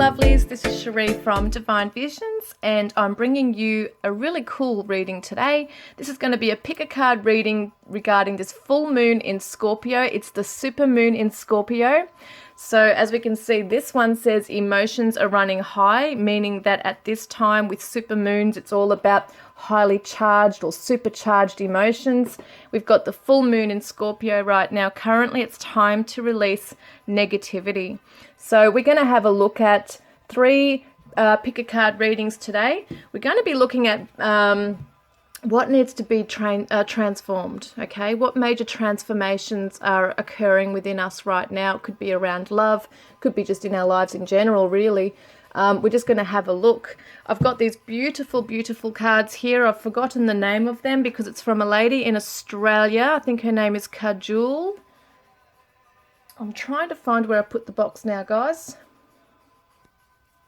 lovelies, this is Sheree from Divine Visions, and I'm bringing you a really cool reading today. This is going to be a pick a card reading regarding this full moon in Scorpio. It's the supermoon in Scorpio. So as we can see, this one says emotions are running high, meaning that at this time with supermoons, it's all about highly charged or supercharged emotions. We've got the full moon in Scorpio right now. Currently, it's time to release negativity. So we're going to have a look at three pick a card readings today. We're going to be looking at what needs to be transformed, okay? What major transformations are occurring within us right now? It could be around love, could be just in our lives in general, really. We're just going to have a look. I've got these beautiful, beautiful cards here. I've forgotten the name of them because it's from a lady in Australia. I think her name is Kajule. I'm trying to find where I put the box now, guys.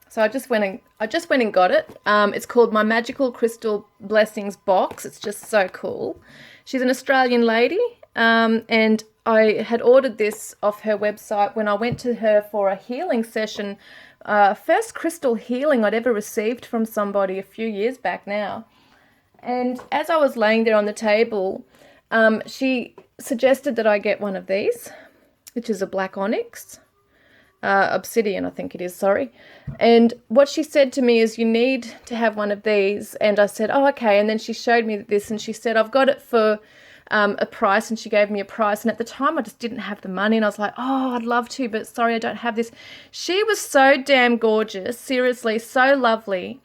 So I just went and got it. It's called My Magical Crystal Blessings Box. It's just so cool. She's an Australian lady, and I had ordered this off her website when I went to her for a healing session. First crystal healing I'd ever received from somebody a few years back now. And as I was laying there on the table, she suggested that I get one of these, which is a black onyx. Obsidian, I think it is, sorry. And what she said to me is, you need to have one of these. And I said, oh, okay. And then she showed me this and she said, I've got it for a price, and she gave me a price. And at the time I just didn't have the money, and I was like, oh, I'd love to, but sorry, I don't have this. She was so damn gorgeous, seriously, so lovely.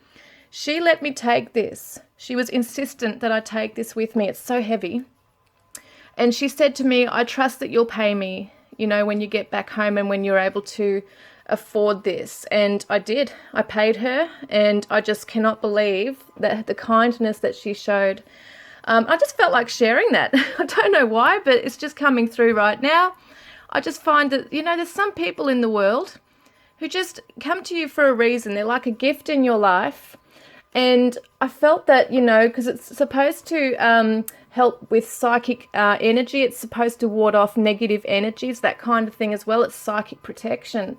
She let me take this. She was insistent that I take this with me. It's so heavy. And she said to me, I trust that you'll pay me, you know, when you get back home and when you're able to afford this. And I did. I paid her, and I just cannot believe that the kindness that she showed. I just felt like sharing that. I don't know why, but it's just coming through right now. I just find that, you know, there's some people in the world who just come to you for a reason. They're like a gift in your life. And I felt that, you know, because it's supposed to help with psychic energy. It's supposed to ward off negative energies, that kind of thing as well. It's psychic protection.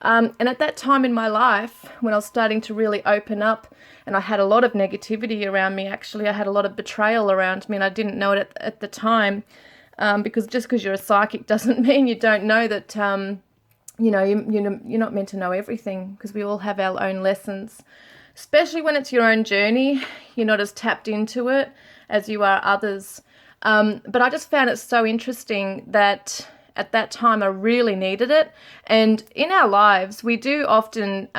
And at that time in my life, when I was starting to really open up, and I had a lot of negativity around me, actually, I had a lot of betrayal around me, and I didn't know it at the time, because just because you're a psychic doesn't mean you don't know that, you know, you're not meant to know everything, because we all have our own lessons, especially when it's your own journey. You're not as tapped into it as you are others. But I just found it so interesting that at that time I really needed it. And in our lives, we do often,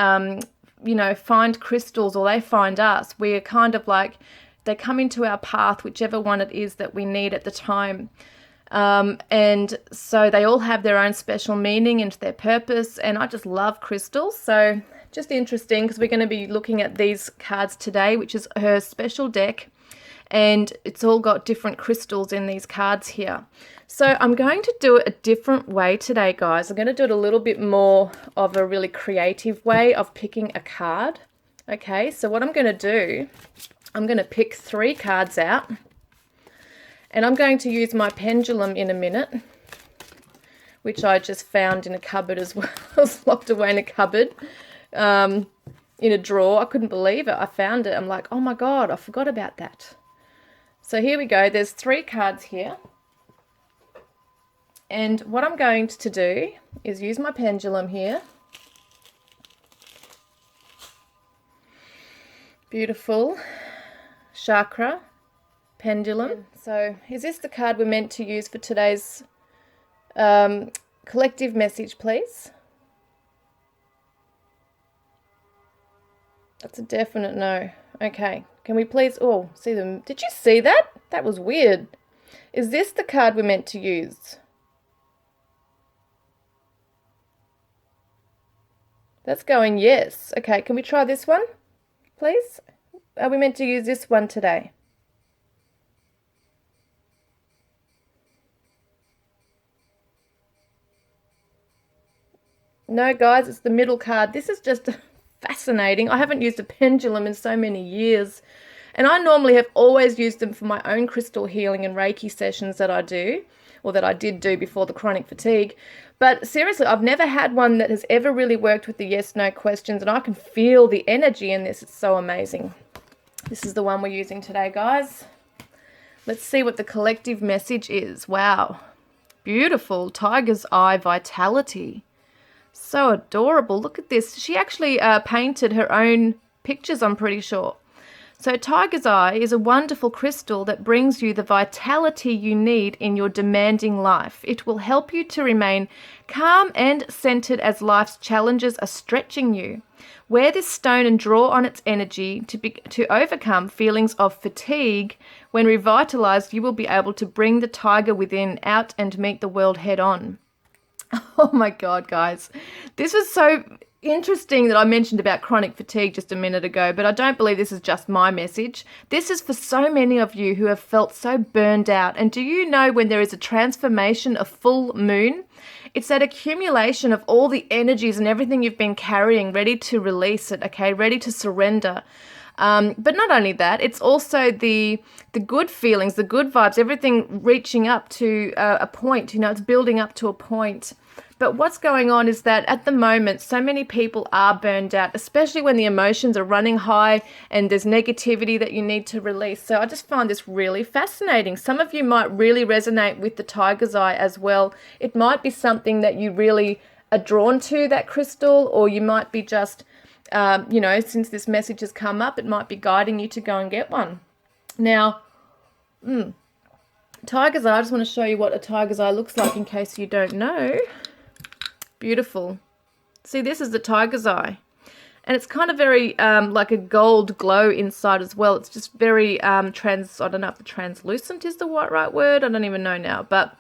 you know, find crystals, or they find us. We are kind of like, they come into our path, whichever one it is that we need at the time. And so they all have their own special meaning and their purpose. And I just love crystals. So just interesting, because we're going to be looking at these cards today, which is her special deck. And it's all got different crystals in these cards here. So I'm going to do it a different way today, guys. I'm going to do it a little bit more of a really creative way of picking a card. Okay, so what I'm going to do, I'm going to pick three cards out. And I'm going to use my pendulum in a minute, which I just found in a cupboard as well. It was locked away in a cupboard, in a drawer. I couldn't believe it. I found it. I'm like, oh my God, I forgot about that. So here we go. There's three cards here. And what I'm going to do is use my pendulum here. Beautiful chakra pendulum. So is this the card we're meant to use for today's collective message, please? That's a definite no. Okay. Can we please see them? Did you see that? That was weird. Is this the card we're meant to use? That's going yes. Okay, can we try this one, please? Are we meant to use this one today? No, guys, it's the middle card. This is just fascinating. I haven't used a pendulum in so many years. And I normally have always used them for my own crystal healing and Reiki sessions that I do. or that I did do before the chronic fatigue. But seriously, I've never had one that has ever really worked with the yes/no questions, and I can feel the energy in this. It's so amazing. This is the one we're using today, guys. Let's see what the collective message is. Wow. Beautiful. Tiger's Eye Vitality. So adorable. Look at this. She actually painted her own pictures, I'm pretty sure. So Tiger's Eye is a wonderful crystal that brings you the vitality you need in your demanding life. It will help you to remain calm and centered as life's challenges are stretching you. Wear this stone and draw on its energy to overcome feelings of fatigue. When revitalized, you will be able to bring the tiger within out and meet the world head on. Oh my God, guys. This was so interesting that I mentioned about chronic fatigue just a minute ago, but I don't believe this is just my message. This is for so many of you who have felt so burned out. And do you know when there is a transformation, a full moon? It's that accumulation of all the energies and everything you've been carrying, ready to release it, okay, ready to surrender. But not only that, it's also the good feelings, the good vibes, everything reaching up to a point, it's building up to a point. But what's going on is that at the moment, so many people are burned out, especially when the emotions are running high and there's negativity that you need to release. So I just find this really fascinating. Some of you might really resonate with the Tiger's Eye as well. It might be something that you really are drawn to, that crystal, or you might be just, since this message has come up, it might be guiding you to go and get one. Now, Tiger's Eye, I just want to show you what a Tiger's Eye looks like in case you don't know. Beautiful. See, this is the Tiger's Eye. And it's kind of very like a gold glow inside as well. It's just very I don't know if the translucent is the right word. I don't even know now. But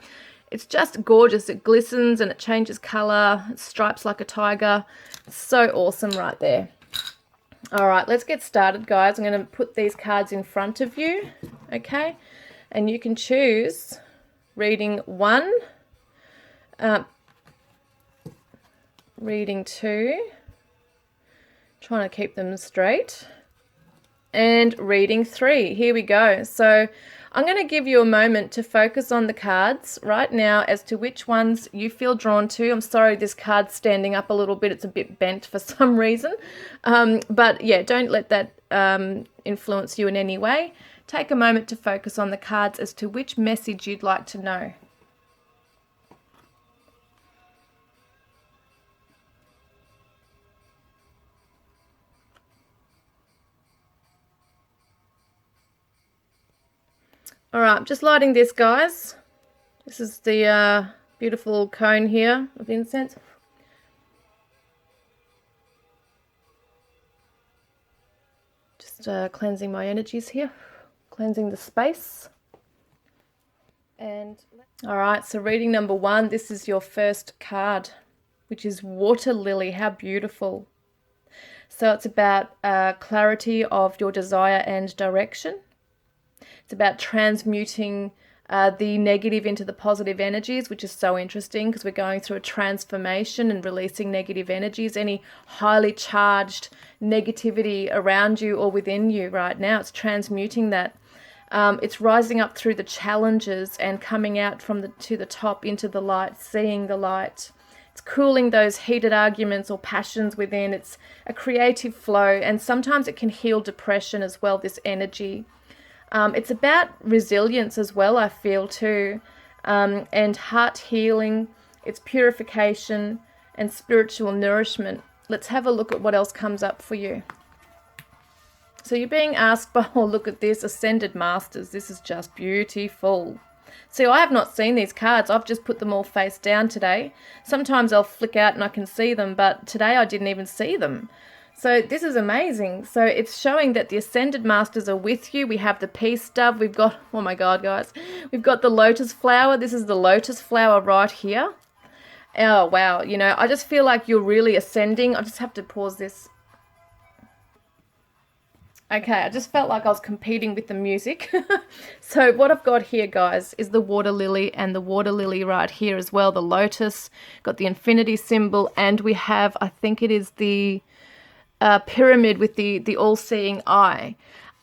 it's just gorgeous. It glistens and it changes color. It stripes like a tiger. It's so awesome right there. All right, let's get started, guys. I'm going to put these cards in front of you, okay? And you can choose reading 1, reading 2, trying to keep them straight, and reading 3. Here we go. So I'm going to give you a moment to focus on the cards right now as to which ones you feel drawn to. I'm sorry this card's standing up a little bit. It's a bit bent for some reason. But yeah, don't let that influence you in any way. Take a moment to focus on the cards as to which message you'd like to know. All right, I'm just lighting this, guys. This is the beautiful cone here of incense. Just cleansing my energies here, cleansing the space. And all right, so reading number 1, this is your first card, which is Water Lily. How beautiful. So it's about clarity of your desire and direction. It's about transmuting the negative into the positive energies, which is so interesting because we're going through a transformation and releasing negative energies. Any highly charged negativity around you or within you right now, it's transmuting that. It's rising up through the challenges and coming out to the top into the light, seeing the light. It's cooling those heated arguments or passions within. It's a creative flow, and sometimes it can heal depression as well, this energy. It's about resilience as well, I feel too, and heart healing. It's purification and spiritual nourishment. Let's have a look at what else comes up for you. So you're being asked by, oh, look at this, Ascended Masters. This is just beautiful. See, I have not seen these cards. I've just put them all face down today. Sometimes I'll flick out and I can see them, but today I didn't even see them. So this is amazing. So it's showing that the Ascended Masters are with you. We have the Peace Dove. We've got, oh my God, guys, we've got the Lotus Flower. This is the Lotus Flower right here. Oh, wow. I just feel like you're really ascending. I just have to pause this. Okay, I just felt like I was competing with the music. So what I've got here, guys, is the water lily, and the water lily right here as well, the lotus, got the infinity symbol, and we have, I think it is the pyramid with the all-seeing eye.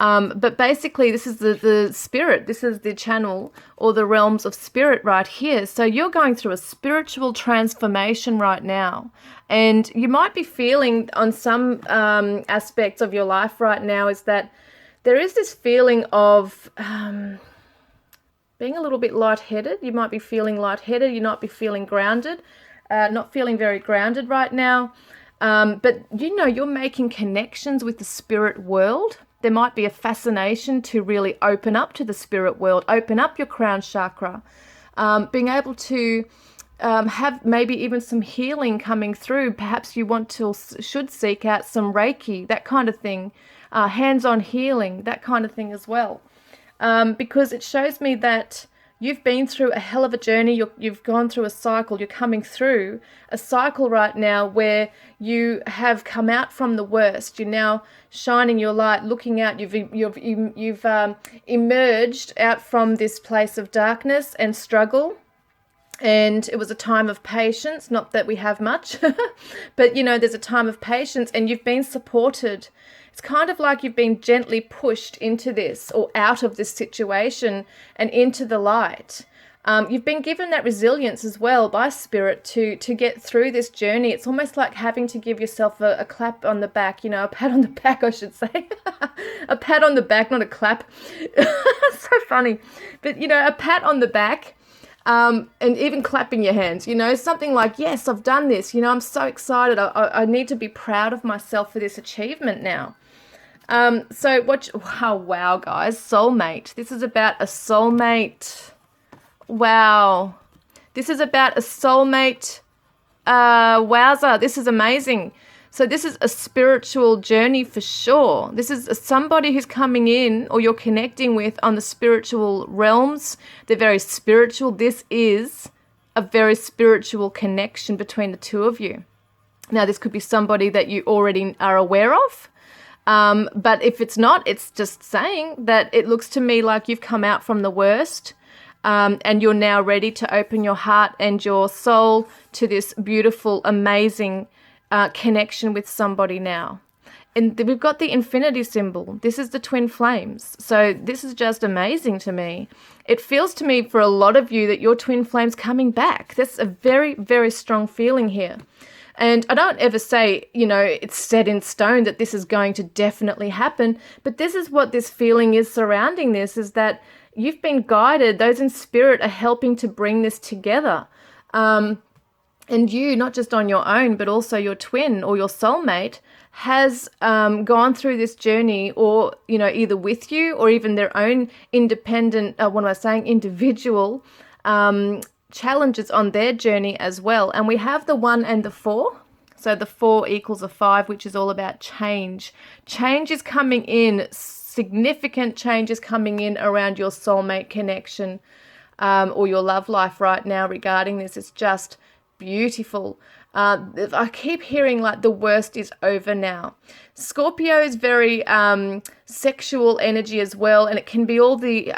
But basically, this is the spirit. This is the channel or the realms of spirit right here. So you're going through a spiritual transformation right now. And you might be feeling on some aspects of your life right now is that there is this feeling of being a little bit lightheaded. You might be feeling lightheaded. You might be feeling grounded, not feeling very grounded right now. But, you know, you're making connections with the spirit world. There might be a fascination to really open up to the spirit world, open up your crown chakra, being able to have maybe even some healing coming through. Perhaps you should seek out some Reiki, that kind of thing, hands-on healing, that kind of thing as well. Because it shows me that you've been through a hell of a journey. You've gone through a cycle. You're coming through a cycle right now where you have come out from the worst. You're now shining your light, looking out. You've emerged out from this place of darkness and struggle. And it was a time of patience. Not that we have much, but, you know, there's a time of patience and you've been supported. It's kind of like you've been gently pushed into this or out of this situation and into the light. You've been given that resilience as well by spirit to get through this journey. It's almost like having to give yourself a clap on the back, you know, a pat on the back, I should say. A pat on the back, not a clap. So funny. But, you know, a pat on the back. And even clapping your hands, you know, something like, yes, I've done this, you know, I'm so excited. I need to be proud of myself for this achievement now. Wow, guys, soulmate. This is about a soulmate. Wow. This is about a soulmate. Wowza, this is amazing. So this is a spiritual journey for sure. This is somebody who's coming in or you're connecting with on the spiritual realms. They're very spiritual. This is a very spiritual connection between the two of you. Now, this could be somebody that you already are aware of. But if it's not, it's just saying that it looks to me like you've come out from the worst. And you're now ready to open your heart and your soul to this beautiful, amazing connection with somebody now. And we've got the infinity symbol. This is the twin flames. So this is just amazing to me. It feels to me for a lot of you that your twin flame's coming back. That's a very, very strong feeling here. And I don't ever say, you know, it's set in stone that this is going to definitely happen. But this is what this feeling is surrounding this, is that you've been guided. Those in spirit are helping to bring this together. And you, not just on your own, but also your twin or your soulmate has gone through this journey, or, you know, either with you or even their own independent, individual challenges on their journey as well. And we have the 1 and the 4. So the 4 equals a 5, which is all about change. Change is coming in, significant changes coming in around your soulmate connection or your love life right now regarding this. It's just beautiful. I keep hearing like the worst is over now. Scorpio is very sexual energy as well, and it can be all the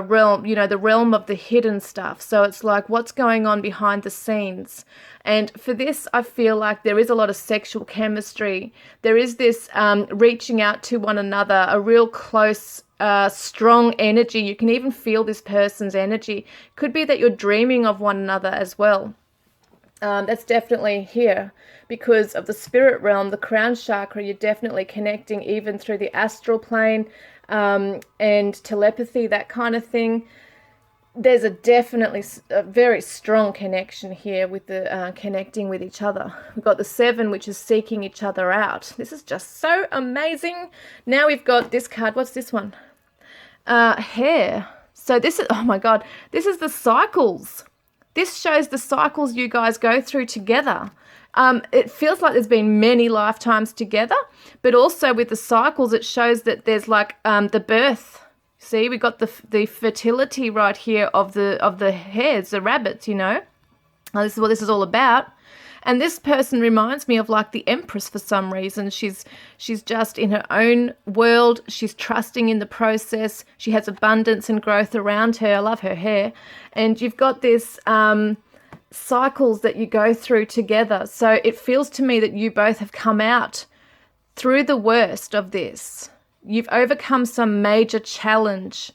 realm, you know, the realm of the hidden stuff. So it's like what's going on behind the scenes. And for this, I feel like there is a lot of sexual chemistry. There is this reaching out to one another, a real close, strong energy. You can even feel this person's energy. Could be that you're dreaming of one another as well. That's definitely here because of the spirit realm, the crown chakra. You're definitely connecting even through the astral plane and telepathy, that kind of thing. There's a very strong connection here with the connecting with each other. We've got the 7, which is seeking each other out. This is just so amazing. Now we've got this card. What's this one? Hair. So this is, oh my God, this is the cycles. This shows the cycles you guys go through together. It feels like there's been many lifetimes together, but also with the cycles, it shows that there's like the birth. See, we got the fertility right here of the hares, the rabbits, you know. This is what this is all about. And this person reminds me of like the Empress for some reason. She's just in her own world. She's trusting in the process. She has abundance and growth around her. I love her hair. And you've got this cycles that you go through together. So it feels to me that you both have come out through the worst of this. You've overcome some major challenge,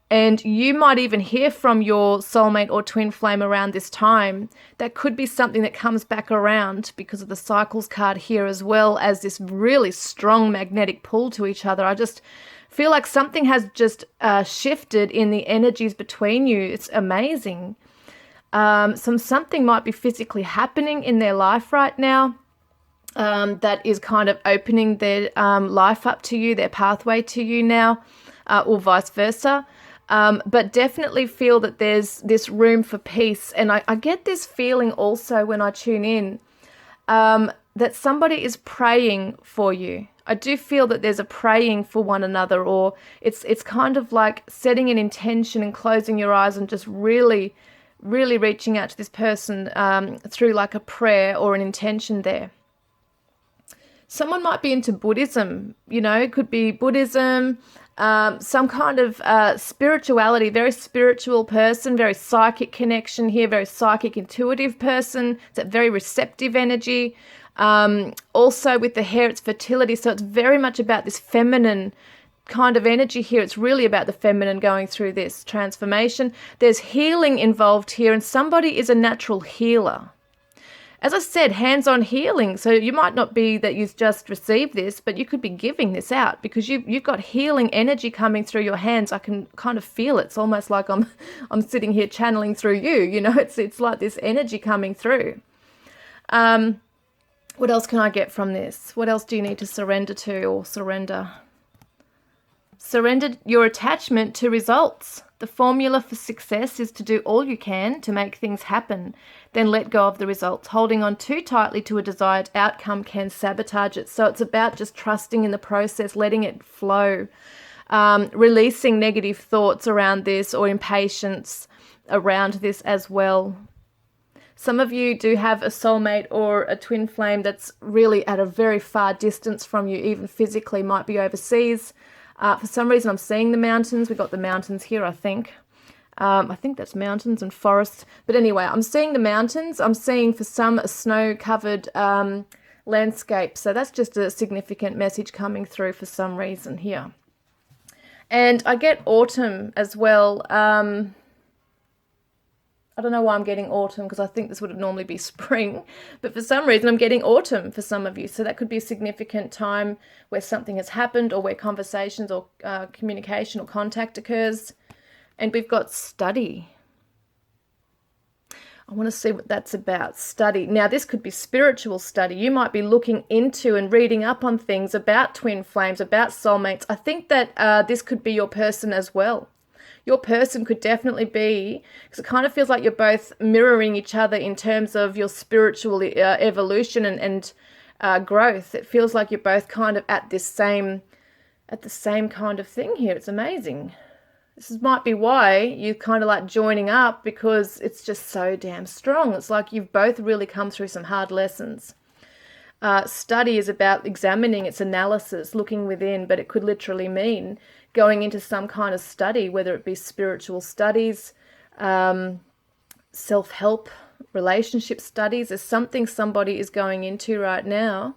and you might even hear from your soulmate or twin flame around this time. That could be something that comes back around because of the cycles card here, as well as this really strong magnetic pull to each other. I just feel like something has just shifted in the energies between you. It's amazing. Something might be physically happening in their life right now. That is kind of opening their life up to you, their pathway to you now, or vice versa. But definitely feel that there's this room for peace. And I get this feeling also when I tune in, that somebody is praying for you. I do feel that there's a praying for one another, or it's kind of like setting an intention and closing your eyes and just really, really reaching out to this person through like a prayer or an intention there. Someone might be into Buddhism, it could be Buddhism, some kind of spirituality, very spiritual person, very psychic connection here, very psychic, intuitive person. It's a very receptive energy. Also with the hair, it's fertility. So it's very much about this feminine kind of energy here. It's really about the feminine going through this transformation. There's healing involved here, and somebody is a natural healer. As I said, hands-on healing. So you might not be that you've just received this, but you could be giving this out because you've got healing energy coming through your hands. I can kind of feel it. It's almost like I'm sitting here channeling through you. It's like this energy coming through. What else can I get from this? What else do you need to surrender to or surrender? Surrender your attachment to results. The formula for success is to do all you can to make things happen, then let go of the results. Holding on too tightly to a desired outcome can sabotage it. So it's about just trusting in the process, letting it flow, releasing negative thoughts around this or impatience around this as well. Some of you do have a soulmate or a twin flame that's really at a very far distance from you, even physically, might be overseas. For some reason, I'm seeing the mountains. We've got the mountains here, I think. I think that's mountains and forests. But anyway, I'm seeing the mountains. I'm seeing, for some, a snow-covered landscape. So that's just a significant message coming through for some reason here. And I get autumn as well. I don't know why I'm getting autumn, because I think this would normally be spring, but for some reason I'm getting autumn for some of you. So that could be a significant time where something has happened, or where conversations or communication or contact occurs. And we've got study. I want to see what that's about. Study. Now, this could be spiritual study. You might be looking into and reading up on things about twin flames, about soulmates. I think that this could be your person as well. Your person could definitely be, because it kind of feels like you're both mirroring each other in terms of your spiritual evolution and growth. It feels like you're both kind of at the same kind of thing here. It's amazing. This might be why you're kind of like joining up, because it's just so damn strong. It's like you've both really come through some hard lessons. Study is about examining, its analysis, looking within, but it could literally mean going into some kind of study, whether it be spiritual studies, self-help, relationship studies. There's something somebody is going into right now.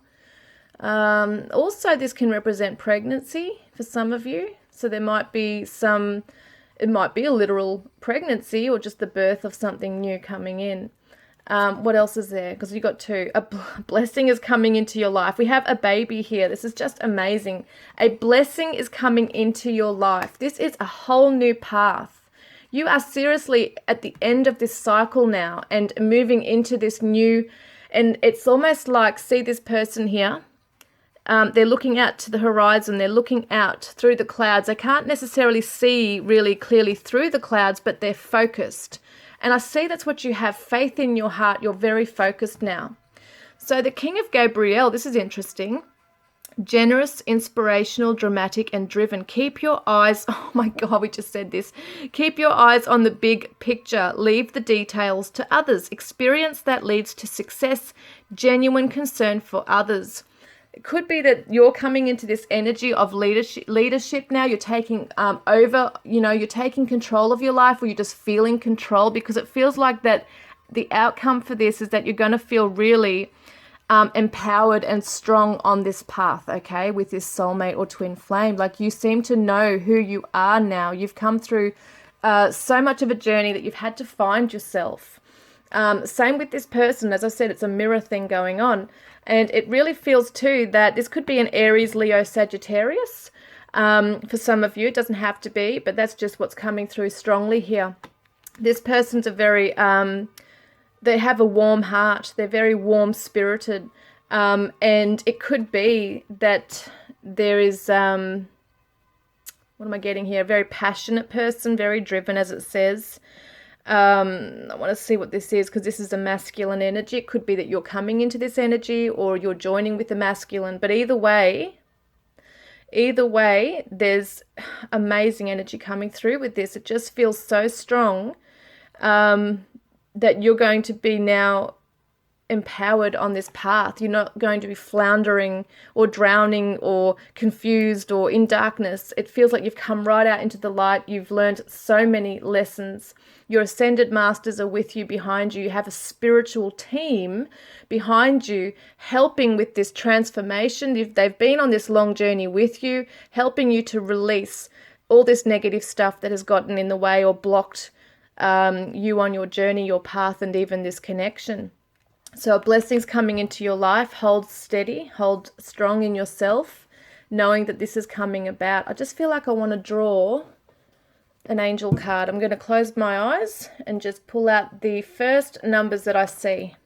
Also, this can represent pregnancy for some of you. So there might be it might be a literal pregnancy, or just the birth of something new coming in. What else is there? Because you've got two. A blessing is coming into your life. We have a baby here. This is just amazing. A blessing is coming into your life. This is a whole new path. You are seriously at the end of this cycle now and moving into this new, and it's almost like, see this person here? They're looking out to the horizon. They're looking out through the clouds. They can't necessarily see really clearly through the clouds, but they're focused. And I see that's what you have, faith in your heart. You're very focused now. So the King of Gabriel, this is interesting. Generous, inspirational, dramatic, and driven. Keep your eyes, oh my God, we just said this. Keep your eyes on the big picture. Leave the details to others. Experience that leads to success. Genuine concern for others. It could be that you're coming into this energy of leadership now. You're taking over, you're taking control of your life, or you're just feeling control, because it feels like that the outcome for this is that you're going to feel really empowered and strong on this path, okay, with this soulmate or twin flame. Like, you seem to know who you are now. You've come through so much of a journey that you've had to find yourself. Same with this person. As I said, it's a mirror thing going on. And it really feels too that this could be an Aries, Leo, Sagittarius. For some of you, it doesn't have to be, but that's just what's coming through strongly here. This person's a very... they have a warm heart. They're very warm-spirited. And it could be that there is, what am I getting here? A very passionate person, very driven, as it says. I want to see what this is, because this is a masculine energy. It could be that you're coming into this energy or you're joining with the masculine. But either way, there's amazing energy coming through with this. It just feels so strong. That you're going to be now empowered on this path. You're not going to be floundering or drowning or confused or in darkness. It feels like you've come right out into the light. You've learned so many lessons. Your ascended masters are with you, behind you. You have a spiritual team behind you helping with this transformation. They've been on this long journey with you, helping you to release all this negative stuff that has gotten in the way or blocked you on your journey, your path, and even this connection. So a blessing's coming into your life. Hold steady, hold strong in yourself, knowing that this is coming about. I just feel like I want to draw an angel card. I'm going to close my eyes and just pull out the first numbers that I see.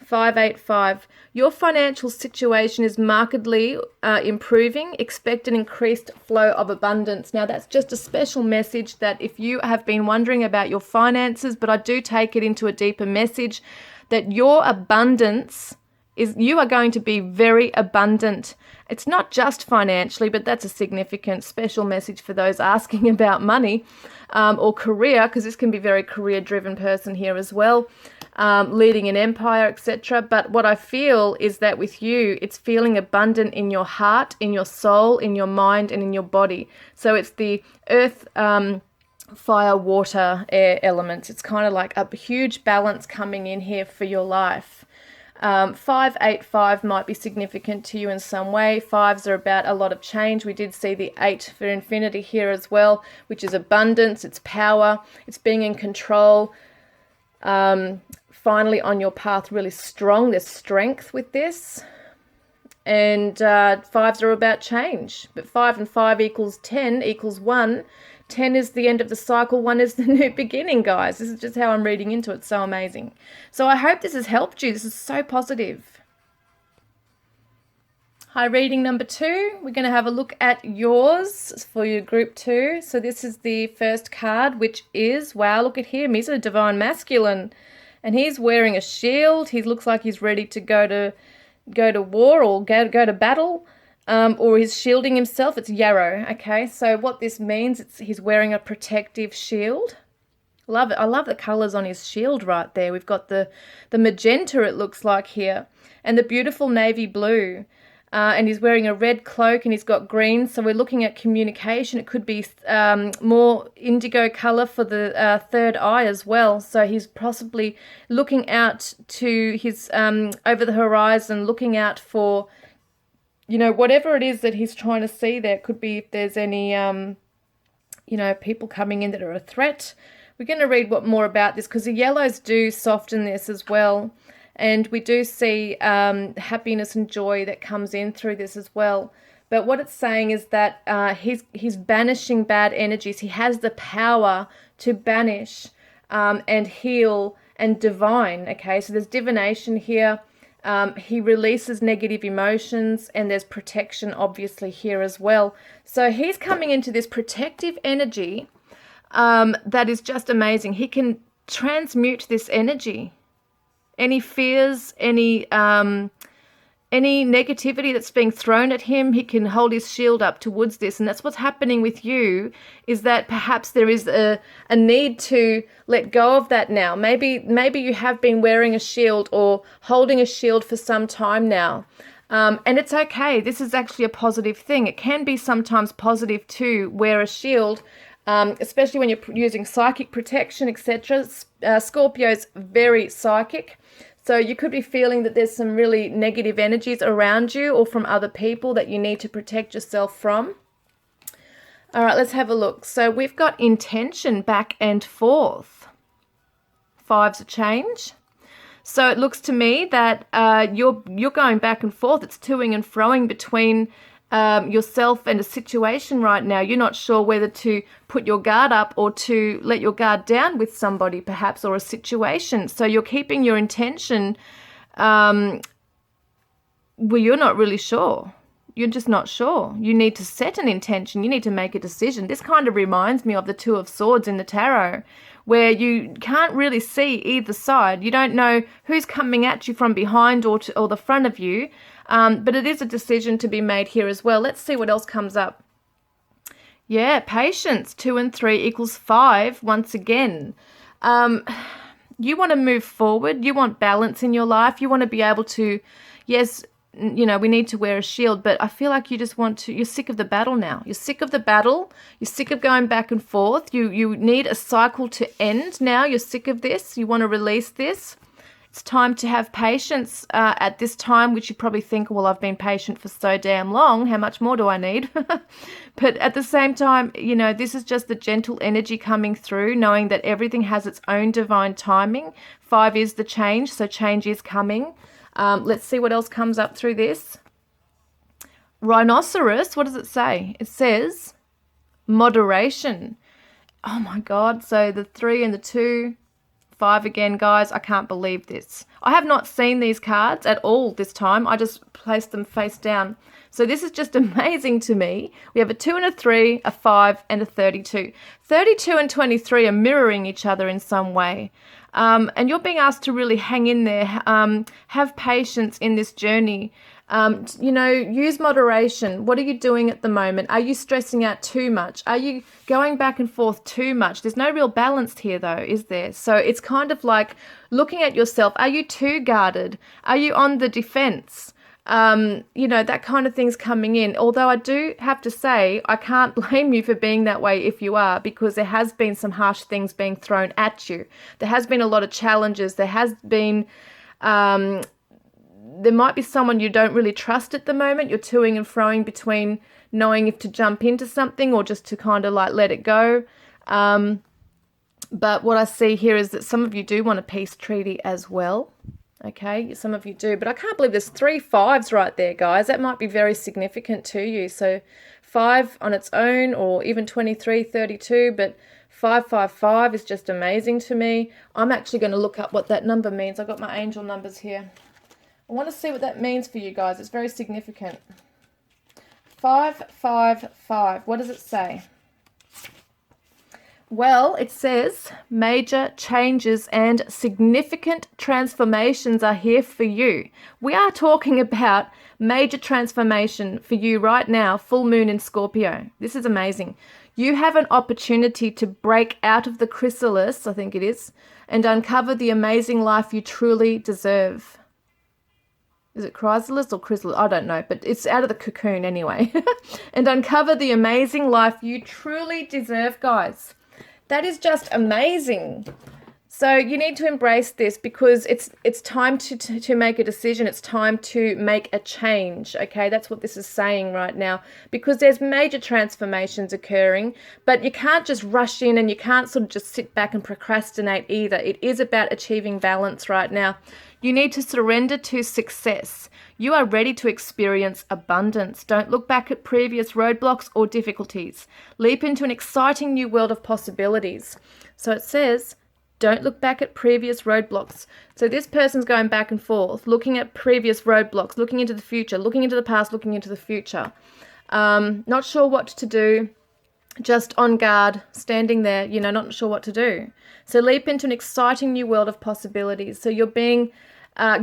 585. Your financial situation is markedly improving. Expect an increased flow of abundance. Now, that's just a special message that if you have been wondering about your finances, but I do take it into a deeper message that your abundance is, you are going to be very abundant. It's not just financially, but that's a significant special message for those asking about money or career, because this can be a very career-driven person here as well. Leading an empire, etc. But what I feel is that with you, it's feeling abundant in your heart, in your soul, in your mind, and in your body. So it's the earth, fire, water, air elements. It's kind of like a huge balance coming in here for your life. 585 might be significant to you in some way. Fives are about a lot of change. We did see the 8 for infinity here as well, which is abundance, it's power, it's being in control. Finally on your path, really strong. There's strength with this. And fives are about change. But 5 and 5 equals 10 equals 1. 10 is the end of the cycle. 1 is the new beginning, guys. This is just how I'm reading into it. So amazing. So I hope this has helped you. This is so positive. Hi, reading number 2. We're going to have a look at yours for your group 2. So this is the first card, which is, wow, look at him. He's a divine masculine. And he's wearing a shield. He looks like he's ready to go to war or go to battle, or he's shielding himself. It's yarrow. Okay, so what this means, he's wearing a protective shield. Love it. I love the colours on his shield right there. We've got the magenta, it looks like here, and the beautiful navy blue. And he's wearing a red cloak and he's got green. So we're looking at communication. It could be more indigo colour for the third eye as well. So he's possibly looking out to his over the horizon, looking out for, you know, whatever it is that he's trying to see there. It could be if there's any, you know, people coming in that are a threat. We're going to read more about this because the yellows do soften this as well. And we do see happiness and joy that comes in through this as well. But what it's saying is that he's banishing bad energies. He has the power to banish and heal and divine. Okay, so there's divination here. He releases negative emotions, and there's protection obviously here as well. So he's coming into this protective energy that is just amazing. He can transmute this energy. Any fears, any negativity that's being thrown at him, he can hold his shield up towards this. And that's what's happening with you, is that perhaps there is a need to let go of that now. Maybe you have been wearing a shield or holding a shield for some time now. And it's okay. This is actually a positive thing. It can be sometimes positive to wear a shield, especially when you're using psychic protection, etc. Scorpio's very psychic. So you could be feeling that there's some really negative energies around you or from other people that you need to protect yourself from. All right, let's have a look. So we've got intention back and forth. Fives of change. So it looks to me that you're going back and forth. It's toing and froing between yourself and a situation right now. You're not sure whether to put your guard up or to let your guard down with somebody perhaps, or a situation. So you're keeping your intention, well, you're not really sure. You're just not sure. You need to set an intention. You need to make a decision. This kind of reminds me of the Two of Swords in the tarot, where you can't really see either side. You don't know who's coming at you from behind or the front of you. But it is a decision to be made here as well. Let's see what else comes up. Yeah, patience. 2 and 3 equals 5 once again. You want to move forward. You want balance in your life. You want to be able to, yes, you know, we need to wear a shield, but I feel like you just want to, you're sick of the battle now. You're sick of the battle. You're sick of going back and forth. You need a cycle to end now. You're sick of this. You want to release this. It's time to have patience at this time, which you probably think, well, I've been patient for so damn long. How much more do I need? But at the same time, you know, this is just the gentle energy coming through, knowing that everything has its own divine timing. 5 is the change, so change is coming. Let's see what else comes up through this. Rhinoceros, what does it say? It says moderation. Oh my God. So the 3 and the 2, 5 again, guys. I can't believe this. I have not seen these cards at all this time. I just placed them face down. So this is just amazing to me. We have a 2 and a 3, a 5 and a 32. 32 and 23 are mirroring each other in some way. And you're being asked to really hang in there, have patience in this journey. You know, use moderation. What are you doing at the moment? Are you stressing out too much? Are you going back and forth too much? There's no real balance here though, is there? So it's kind of like looking at yourself. Are you too guarded? Are you on the defense? You know, that kind of thing's coming in. Although I do have to say, I can't blame you for being that way if you are, because there has been some harsh things being thrown at you. There has been a lot of challenges. There has been, there might be someone you don't really trust at the moment. You're toing and froing between knowing if to jump into something or just to kind of like let it go. But what I see here is that some of you do want a peace treaty as well. Okay, some of you do, but I can't believe there's 3 5s right there, guys. That might be very significant to you. So 5 on its own, or even 23, 32, but 555 is just amazing to me. I'm actually going to look up what that number means. I've got my angel numbers here. I want to see what that means for you guys. It's very significant. 555. What does it say? Well, it says major changes and significant transformations are here for you. We are talking about major transformation for you right now, full moon in Scorpio. This is amazing. You have an opportunity to break out of the chrysalis, I think it is, and uncover the amazing life you truly deserve. Is it chrysalis or chrysalis? I don't know, but it's out of the cocoon anyway. And uncover the amazing life you truly deserve, guys. That is just amazing. So you need to embrace this, because it's time to make a decision. It's time to make a change, okay? That's what this is saying right now, because there's major transformations occurring, but you can't just rush in and you can't sort of just sit back and procrastinate either. It is about achieving balance right now. You need to surrender to success. You are ready to experience abundance. Don't look back at previous roadblocks or difficulties. Leap into an exciting new world of possibilities. So it says, don't look back at previous roadblocks. So this person's going back and forth, looking at previous roadblocks, looking into the future, looking into the past, looking into the future. Not sure what to do, just on guard, standing there, you know, not sure what to do. So leap into an exciting new world of possibilities. So you're being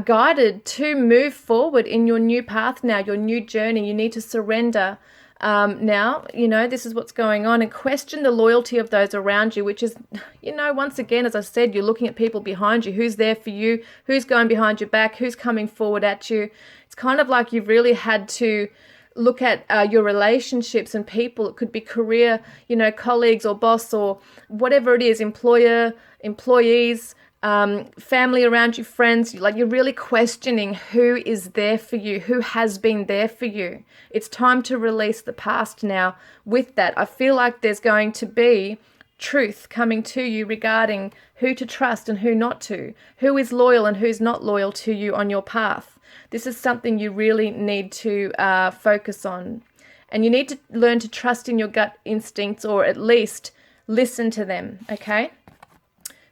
guided to move forward in your new path now, your new journey. You need to surrender now, you know, this is what's going on, and question the loyalty of those around you, which is, you know, once again, as I said, you're looking at people behind you, who's there for you, who's going behind your back, who's coming forward at you. It's kind of like you've really had to look at your relationships and people. It could be career, you know, colleagues or boss or whatever it is, employer, employees, family around you, friends, like you're really questioning who is there for you, who has been there for you. It's time to release the past now. With that, I feel like there's going to be truth coming to you regarding who to trust and who not to, who is loyal and who's not loyal to you on your path. This is something you really need to focus on. And you need to learn to trust in your gut instincts, or at least listen to them, okay?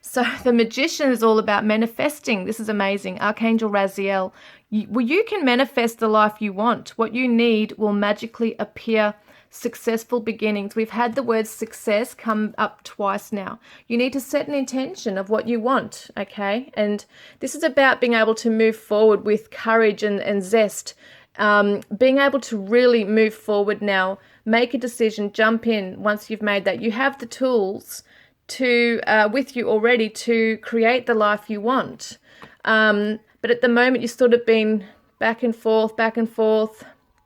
So the Magician is all about manifesting. This is amazing. Archangel Raziel. You can manifest the life you want. What you need will magically appear. Successful beginnings. We've had the word success come up twice now. You need to set an intention of what you want, okay? And this is about being able to move forward with courage and zest. Being able to really move forward now. Make a decision. Jump in once you've made that. You have the tools to with you already to create the life you want. But at the moment, you've sort of been back and forth,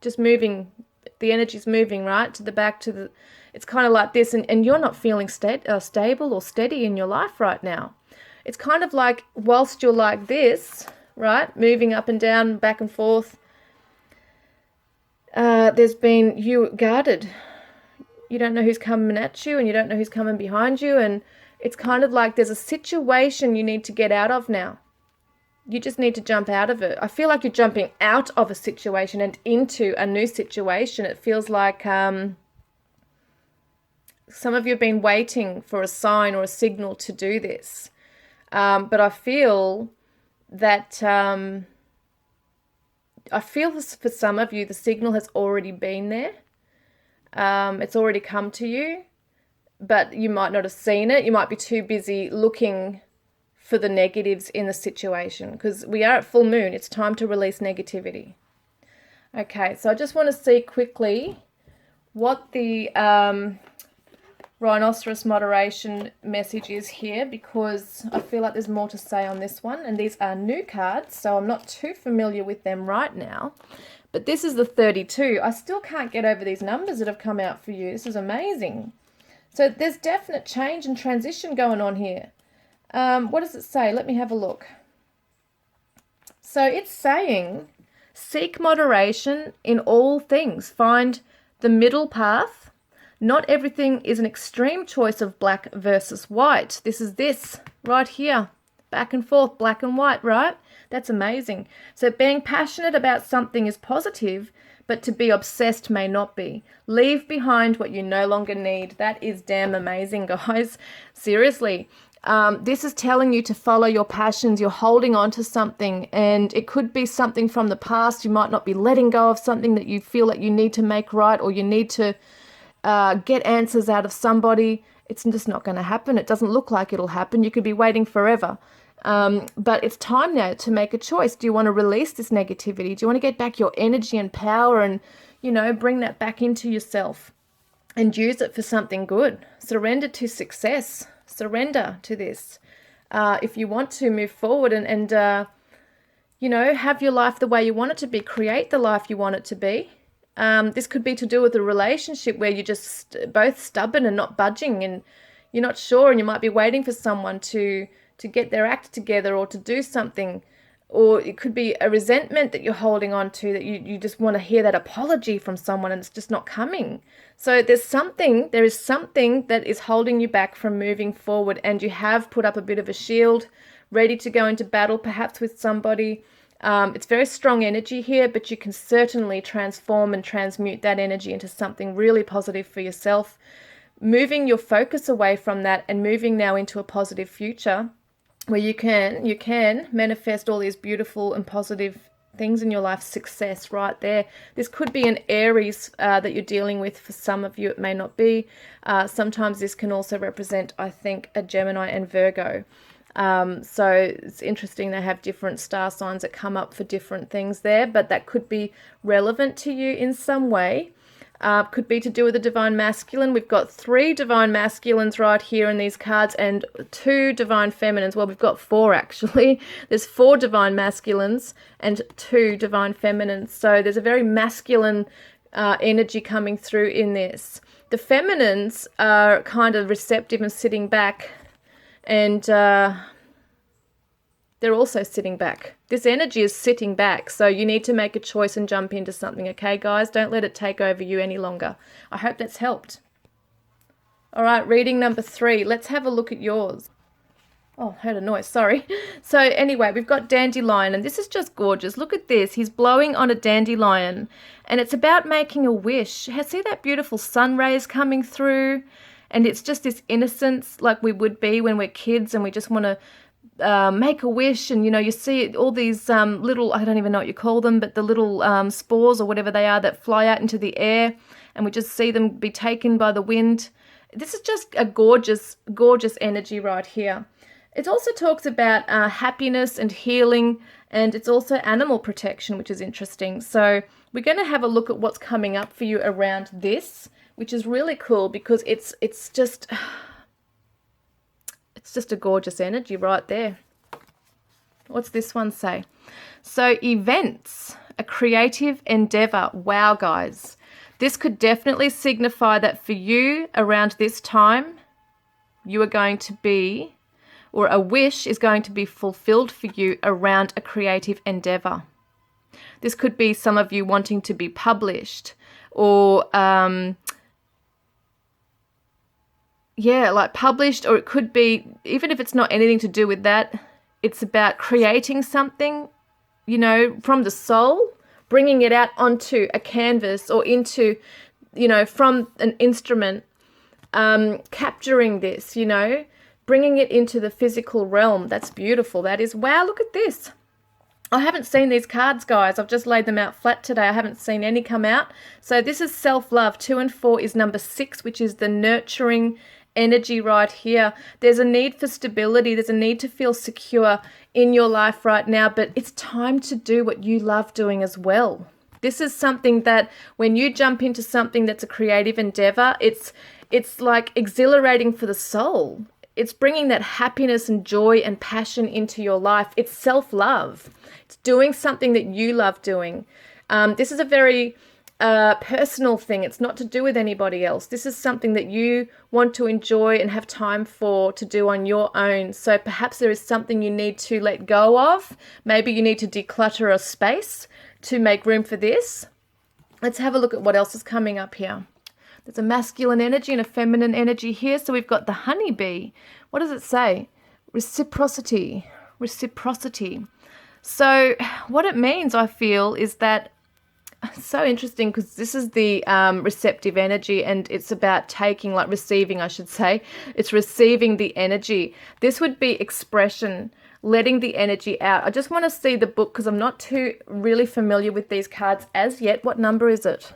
just moving. The energy's moving, right, to the back, to the, it's kind of like this, and you're not feeling stable or steady in your life right now. It's kind of like whilst you're like this, right, moving up and down, back and forth, there's been you guarded. You don't know who's coming at you, and you don't know who's coming behind you, and it's kind of like there's a situation you need to get out of now. You just need to jump out of it. I feel like you're jumping out of a situation and into a new situation. It feels like some of you have been waiting for a sign or a signal to do this. But I feel that for some of you, the signal has already been there. It's already come to you, but you might not have seen it. You might be too busy looking for the negatives in the situation, because we are at full moon. It's time to release negativity. Okay, so I just want to see quickly what the rhinoceros moderation message is here, because I feel like there's more to say on this one, and these are new cards, so I'm not too familiar with them right now. But this is the 32. I still can't get over these numbers that have come out for you. This is amazing. So there's definite change and transition going on here. What does it say? Let me have a look. So it's saying, seek moderation in all things. Find the middle path. Not everything is an extreme choice of black versus white. This is this right here. Back and forth, black and white, right? That's amazing. So being passionate about something is positive, but to be obsessed may not be. Leave behind what you no longer need. That is damn amazing, guys. Seriously. This is telling you to follow your passions. You're holding on to something, and it could be something from the past. You might not be letting go of something that you feel like you need to make right, or you need to get answers out of somebody. It's just not going to happen. It doesn't look like it'll happen. You could be waiting forever. But it's time now to make a choice. Do you want to release this negativity? Do you want to get back your energy and power and, bring that back into yourself and use it for something good? Surrender to success. Surrender to this. If you want to move forward and have your life the way you want it to be, create the life you want it to be. This could be to do with a relationship where you're just both stubborn and not budging, and you're not sure, and you might be waiting for someone to get their act together or to do something. Or it could be a resentment that you're holding on to, that you just want to hear that apology from someone and it's just not coming. So there is something that is holding you back from moving forward, and you have put up a bit of a shield, ready to go into battle, perhaps with somebody. It's very strong energy here, but you can certainly transform and transmute that energy into something really positive for yourself, moving your focus away from that and moving now into a positive future, where you can manifest all these beautiful and positive things in your life. Success right there. This could be an Aries that you're dealing with. For some of you, it may not be. Sometimes this can also represent, I think, a Gemini and Virgo. So it's interesting, they have different star signs that come up for different things there, but that could be relevant to you in some way. Could be to do with the divine masculine. We've got 3 divine masculines right here in these cards and 2 divine feminines. Well, we've got 4 actually. There's 4 divine masculines and 2 divine feminines. So there's a very masculine energy coming through in this. The feminines are kind of receptive and sitting back and They're also sitting back. This energy is sitting back. So you need to make a choice and jump into something, okay, guys? Don't let it take over you any longer. I hope that's helped. All right, reading number 3. Let's have a look at yours. Oh, heard a noise, sorry. So anyway, we've got dandelion, and this is just gorgeous. Look at this. He's blowing on a dandelion, and it's about making a wish. See that beautiful sun rays coming through? And it's just this innocence like we would be when we're kids and we just want to make a wish. And, you know, you see all these little, I don't even know what you call them, but the little spores or whatever they are that fly out into the air, and we just see them be taken by the wind. This is just a gorgeous, gorgeous energy right here. It also talks about happiness and healing, and it's also animal protection, which is interesting. So we're going to have a look at what's coming up for you around this, which is really cool because it's just a gorgeous energy right there. What's this one say? So events, a creative endeavor. Wow, guys. This could definitely signify that for you around this time, you are going to be, or a wish is going to be fulfilled for you around a creative endeavor. This could be some of you wanting to be published, or like published, or it could be, even if it's not anything to do with that, it's about creating something, you know, from the soul, bringing it out onto a canvas or into, you know, from an instrument, capturing this, you know, bringing it into the physical realm. That's beautiful. That is, wow, look at this. I haven't seen these cards, guys. I've just laid them out flat today. I haven't seen any come out. So this is self-love. 2 and 4 is number 6, which is the nurturing energy right here. There's a need for stability. There's a need to feel secure in your life right now, but it's time to do what you love doing as well. This is something that when you jump into something that's a creative endeavor, it's like exhilarating for the soul. It's bringing that happiness and joy and passion into your life. It's self-love. It's doing something that you love doing. This is a very personal thing. It's not to do with anybody else. This is something that you want to enjoy and have time for to do on your own. So perhaps there is something you need to let go of. Maybe you need to declutter a space to make room for this. Let's have a look at what else is coming up here. There's a masculine energy and a feminine energy here. So we've got the honeybee. What does it say? Reciprocity. Reciprocity. So what it means, I feel, is that it's so interesting because this is the receptive energy, and it's about taking, like receiving, I should say. It's receiving the energy. This would be expression, letting the energy out. I just want to see the book because I'm not too really familiar with these cards as yet. What number is it?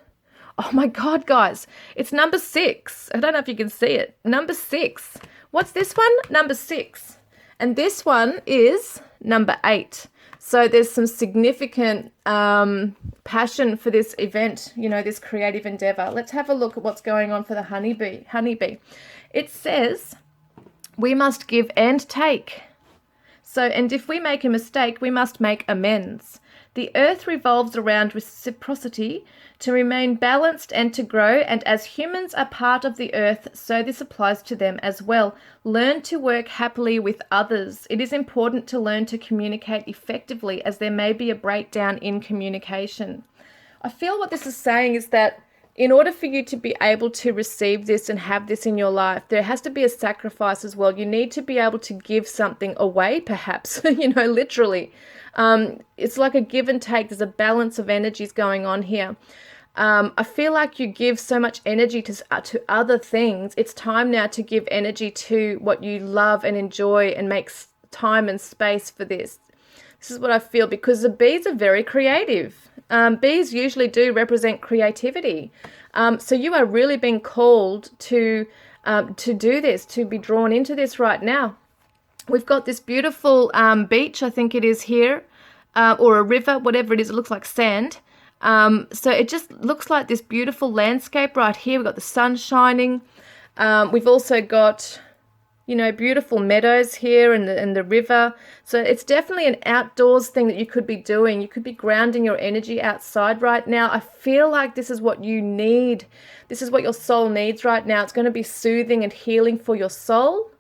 Oh my God, guys, it's number 6. I don't know if you can see it. Number 6. What's this one? Number 6. And this one is number 8. So there's some significant passion for this event, you know, this creative endeavor. Let's have a look at what's going on for the honeybee. It says, we must give and take. So, and if we make a mistake, we must make amends. The earth revolves around reciprocity to remain balanced and to grow, and as humans are part of the earth, so this applies to them as well. Learn to work happily with others. It is important to learn to communicate effectively, as there may be a breakdown in communication. I feel what this is saying is that in order for you to be able to receive this and have this in your life, there has to be a sacrifice as well. You need to be able to give something away, perhaps, you know, literally. It's like a give and take. There's a balance of energies going on here. I feel like you give so much energy to other things. It's time now to give energy to what you love and enjoy and make time and space for this. This is what I feel, because the bees are very creative. Bees usually do represent creativity. So you are really being called to do this, to be drawn into this right now. We've got this beautiful beach, I think it is here, or a river, whatever it is. It looks like sand. So it just looks like this beautiful landscape right here. We've got the sun shining. We've also got, you know, beautiful meadows here and the river. So it's definitely an outdoors thing that you could be doing. You could be grounding your energy outside right now. I feel like this is what you need. This is what your soul needs right now. It's going to be soothing and healing for your soul.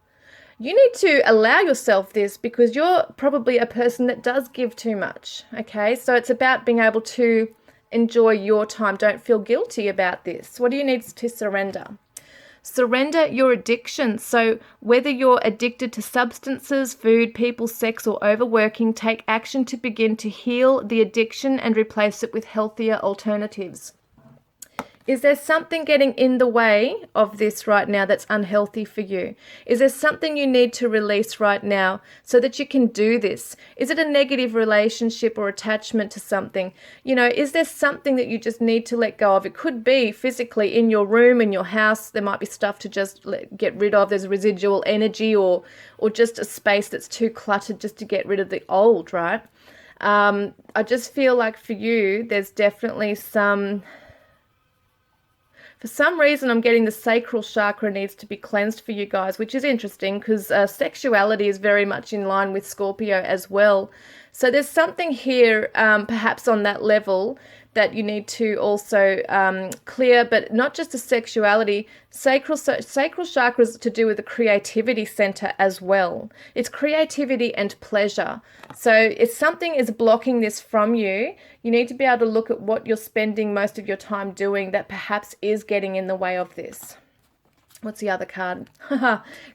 you need to allow yourself this because you're probably a person that does give too much, okay? So it's about being able to enjoy your time. Don't feel guilty about this. What do you need to surrender? Surrender your addiction. So whether you're addicted to substances, food, people, sex, or overworking, take action to begin to heal the addiction and replace it with healthier alternatives. Is there something getting in the way of this right now that's unhealthy for you? Is there something you need to release right now so that you can do this? Is it a negative relationship or attachment to something? You know, is there something that you just need to let go of? It could be physically in your room, in your house. There might be stuff to just get rid of. There's residual energy or just a space that's too cluttered just to get rid of the old, right? I just feel like for you, there's definitely for some reason, I'm getting the sacral chakra needs to be cleansed for you guys, which is interesting because sexuality is very much in line with Scorpio as well. So there's something here, perhaps on that level, that you need to also clear, but not just the sexuality. Sacral chakra is to do with the creativity center as well. It's creativity and pleasure. So if something is blocking this from you, you need to be able to look at what you're spending most of your time doing that perhaps is getting in the way of this. What's the other card?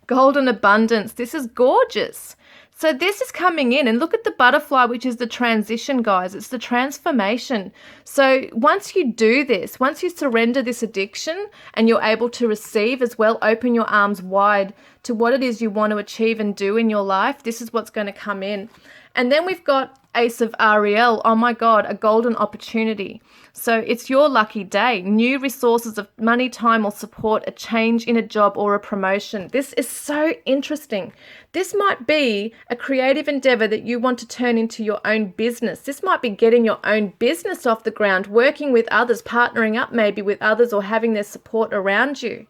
Golden abundance. This is gorgeous. So this is coming in, and look at the butterfly, which is the transition, guys. It's the transformation. So once you do this, once you surrender this addiction and you're able to receive as well, open your arms wide to what it is you want to achieve and do in your life, this is what's going to come in. And then we've got Ace of Ariel. Oh my God, a golden opportunity. So it's your lucky day. New resources of money, time, or support, a change in a job or a promotion. This is so interesting. This might be a creative endeavor that you want to turn into your own business. This might be getting your own business off the ground, working with others, partnering up maybe with others, or having their support around you.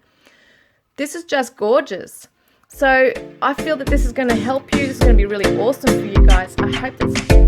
This is just gorgeous. So I feel that this is going to help you. This is going to be really awesome for you guys. I hope that's